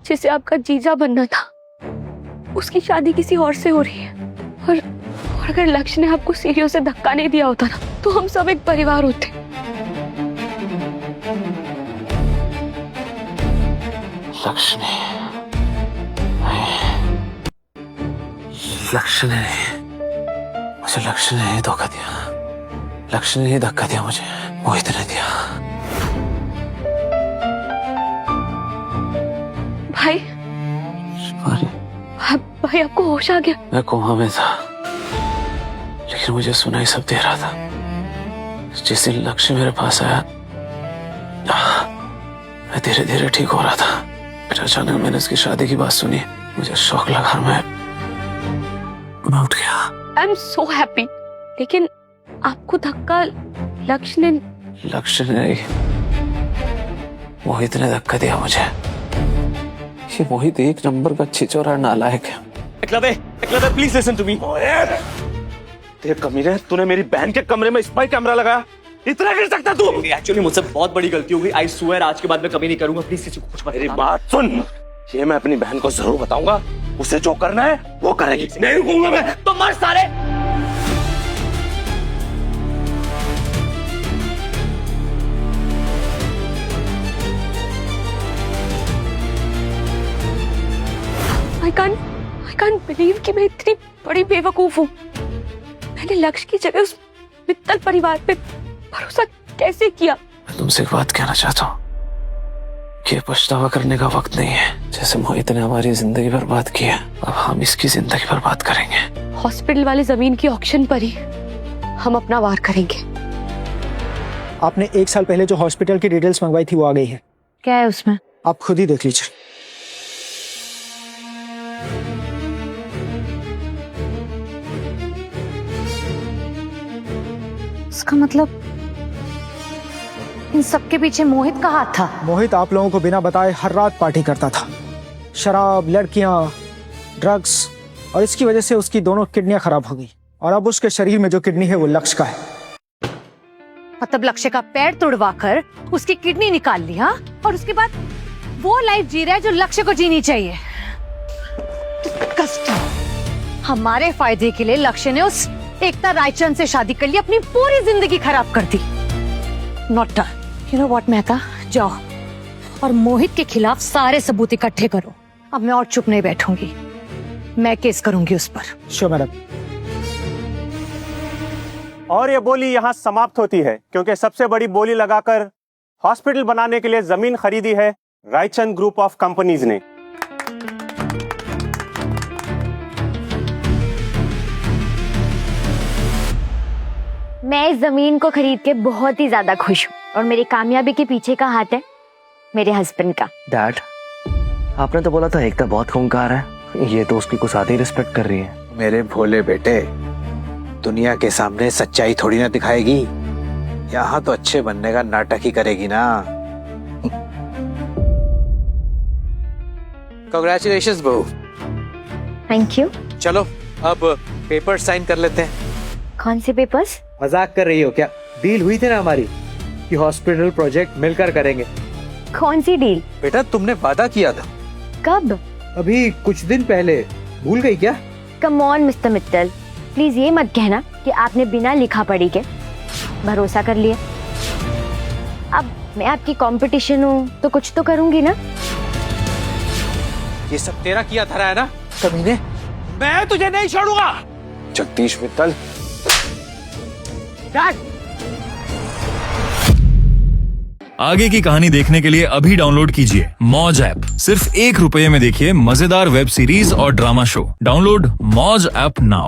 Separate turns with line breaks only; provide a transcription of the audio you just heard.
जिसे आपका जीजा बनना था उसकी शादी किसी और से हो रही है। और अगर लक्ष्य ने आपको सीढ़ियों से धक्का नहीं दिया होता ना तो हम सब एक परिवार होते।
लक्ष्य ने मुझे लक्ष्य ने ही धोखा दिया। लक्ष्य ने ही धक्का दिया मुझे, मोहित ने दिया।
भाई भाई आपको होश आ गया?
मैं कोमा में था लेकिन मुझे सुनाई सब दे रहा था। जिस दिन लक्ष्य मेरे पास आया मैं धीरे धीरे ठीक हो रहा था। फिर अचानक मैंने उसकी शादी की बात सुनी, मुझे शौक लगा, मैं उठ गया।
I am so happy. लेकिन आपको धक्का लक्ष्य ने नहीं, मोहित ने धक्का दिया मुझे। ये मोहित एक नंबर का छिचोरा और नालायक है।
Eklavya please listen to me. तेरे कमीने, तूने मेरी बहन के कमरे में स्पाई कैमरा लगाया। इतना गिर सकता तू?
एक्चुअली मुझसे बहुत बड़ी गलती हो गई। आई स्वेयर आज के बाद मैं कभी नहीं करूंगा। प्लीज किसी को कुछ मत
मेरी बात सुन, ये मैं अपनी बहन को जरूर बताऊंगा। उसे जो करना है वो करेगी। नहीं रुकूंगा मैं।
तो मर सारे।
I can't believe कि मैं इतनी बड़ी बेवकूफ हूँ। मैंने लक्ष्य की जगह उस मित्तल परिवार पे भरोसा कैसे किया?
मैं तुमसे एक बात कहना चाहता हूँ कि पछतावा करने का वक्त नहीं है। जैसे मोहित ने हमारी जिंदगी बर्बाद की है, अब हम इसकी जिंदगी बर्बाद करेंगे।
हॉस्पिटल वाले जमीन की ऑक्शन पर ही हम अपना वार करेंगे।
आपने 1 साल पहले जो हॉस्पिटल की डिटेल्स मंगवाई थी वो आ गई है।
क्या है उसमें?
आप खुद ही देख लीजिए।
इसका मतलब इन सबके पीछे मोहित का हाथ था।
मोहित आप लोगों को बिना बताए हर रात पार्टी करता था। शराब, लड़कियां, ड्रग्स, और इसकी वजह से उसकी दोनों किडनियां खराब हो गई। और अब उसके शरीर में जो किडनी है वो लक्ष्य का है।
मतलब लक्ष्य का पैर तुड़वाकर उसकी किडनी निकाल ली, हाँ? और उसके बाद वो लाइफ जी रहा है जो लक्ष्य को जीनी चाहिए। हमारे फायदे के लिए लक्ष्य ने उस एकता रायचंद से शादी कर ली, अपनी पूरी जिंदगी खराब कर दी। Not done. You know what Mehta, जाओ और मोहित के खिलाफ सारे सबूत इकट्ठे करो। अब मैं और चुप नहीं बैठूंगी, मैं केस करूंगी उस पर।
Sure madam.
और ये बोली यहाँ समाप्त होती है क्योंकि सबसे बड़ी बोली लगाकर हॉस्पिटल बनाने के लिए जमीन खरीदी है रायचंद ग्रुप ऑफ कंपनीज ने।
मैं इस जमीन को खरीद के बहुत ही ज्यादा खुश हूँ और मेरी कामयाबी के पीछे का हाथ है मेरे हस्बैंड का।
डैड, आपने तो बोला था एकता बहुत खूंखार है, ये तो उसकी कुछ ज्यादा ही रिस्पेक्ट कर रही है।
मेरे भोले बेटे, दुनिया के सामने सच्चाई थोड़ी ना दिखाएगी, यहाँ तो अच्छे बनने का नाटक ही करेगी ना। कांग्रेचुलेशंस बहू।
Thank you.
चलो अब पेपर साइन कर लेते हैं।
कौन से पेपर्स?
मजाक कर रही हो क्या? डील हुई थी ना हमारी कि हॉस्पिटल प्रोजेक्ट मिलकर करेंगे।
कौन सी डील?
बेटा तुमने वादा किया था।
कब?
अभी कुछ दिन पहले। भूल गई क्या?
Come on mister Mittal, please ये मत कहना कि आपने बिना लिखा पढ़ी के भरोसा कर लिया। अब मैं आपकी कंपटीशन हूँ तो कुछ तो करूंगी ना।
ये सब तेरा किया धरा है ना कमीने।
मैं तुझे नहीं छोड़ूंगा।
जगदीश मित्तल।
आगे की कहानी देखने के लिए अभी डाउनलोड कीजिए मौज ऐप। सिर्फ ₹1 में देखिए मजेदार वेब सीरीज और ड्रामा शो। डाउनलोड मौज ऐप नाउ।